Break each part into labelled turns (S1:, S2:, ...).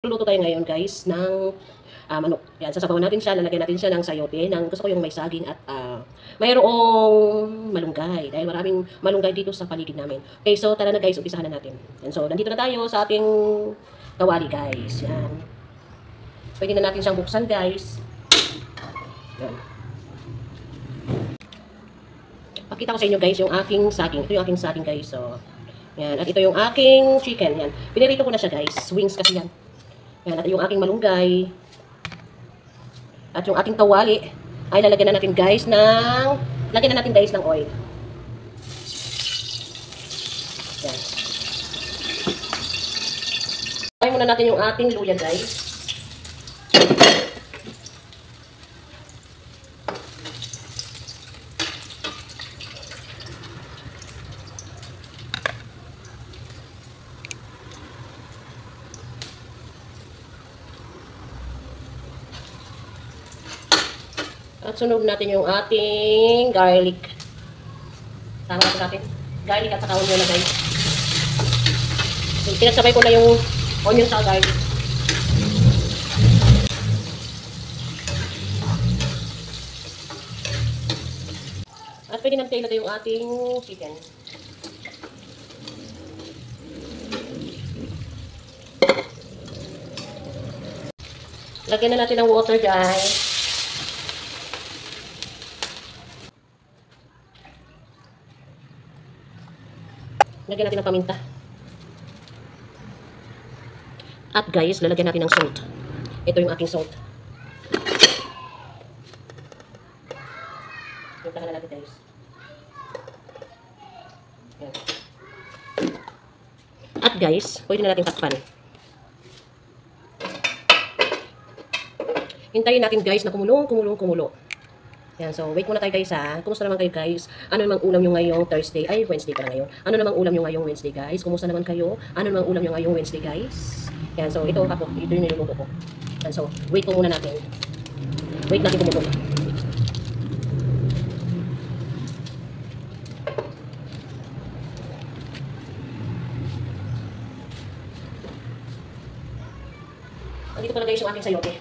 S1: Luluto tayo ngayon guys ng manok. Yan, sasabawan natin siya, lalagyan natin siya ng sayote. Gusto ko yung may saging at mayroong malunggay. Dahil maraming malunggay dito sa paligid namin. Okay, so tara na guys, umpisahan na natin. Yan, so nandito na tayo sa ating kawali guys. Yan. Pwede na natin siyang buksan guys. Yan. Pakita ko sa inyo guys yung aking saging. Ito yung aking saging guys. So, yan. At ito yung aking chicken. Yan. Pinirito ko na siya guys. Wings kasi yan. Yan, at yung aking malunggay. At yung ating tawali ay lalagyan na natin guys lagyan na natin guys ng oil. Yan. Tayo muna natin yung ating luya guys. At sunod natin yung ating garlic. Tama natin natin. Garlic at saka onion na guys. Pinagsabay ko na yung onion sa garlic. At pwede natin ilagay yung ating chicken. Lagyan na natin ng water guys. Lagyan natin ng paminta. At guys, lalagyan natin ng salt. Ito yung aking salt. Timplahan na natin guys. Yan. At guys, pwede na natin takpan. Hintayin natin guys na kumulo. Yan, so wait muna tayo guys ha. Kumusta naman kayo guys? Ano namang ulam nyo ngayong Thursday? Ay, Wednesday pa na ngayon. Ano namang ulam nyo ngayong Wednesday guys? Kumusta naman kayo? Ano namang ulam nyo ngayong Wednesday guys? Yan, so ito yung niluluto ko. Yan, so wait ko muna natin. Wait natin kumulo. Andito pala guys yung aking sayote.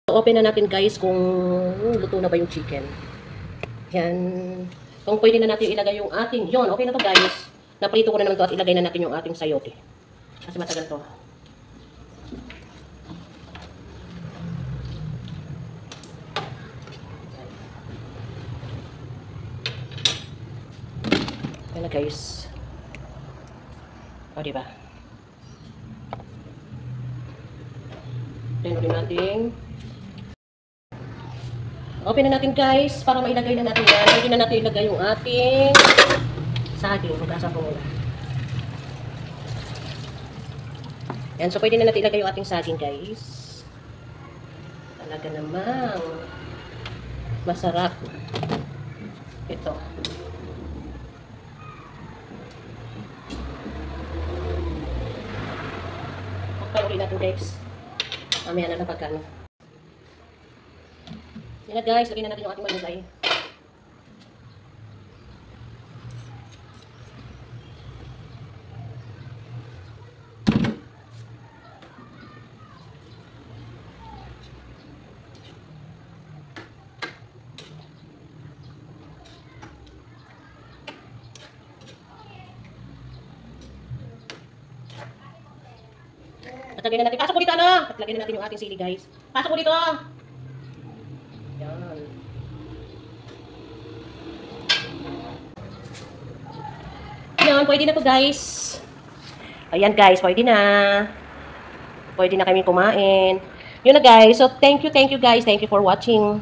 S1: Open na natin guys kung luto na ba yung chicken. Yan. Kung pwede na natin ilagay yung ating, okay na to guys. Naprito ko na naman to at ilagay na natin yung ating sayote. Kasi matagal to. Yan na guys. O diba? Then ulit natin. Open na natin guys, para mailagay na natin yan. Pwede na natin ilagay yung ating saging. Mag-asa po muna. Yan, so pwede na natin ilagay yung ating saging guys. Talaga namang masarap. Ito. Pagpay ulit natin guys. Mamaya na pagkano. Yan na guys, lagyan na natin yung ating malunggay. At lagyan na natin, pasok ko dito ano! At lagyan na natin yung ating sili guys. Pasok ko dito! Yan. Yan, pwede na to guys. Ayan guys, pwede na. Pwede na kami kumain. Yun na guys. So thank you guys. Thank you for watching.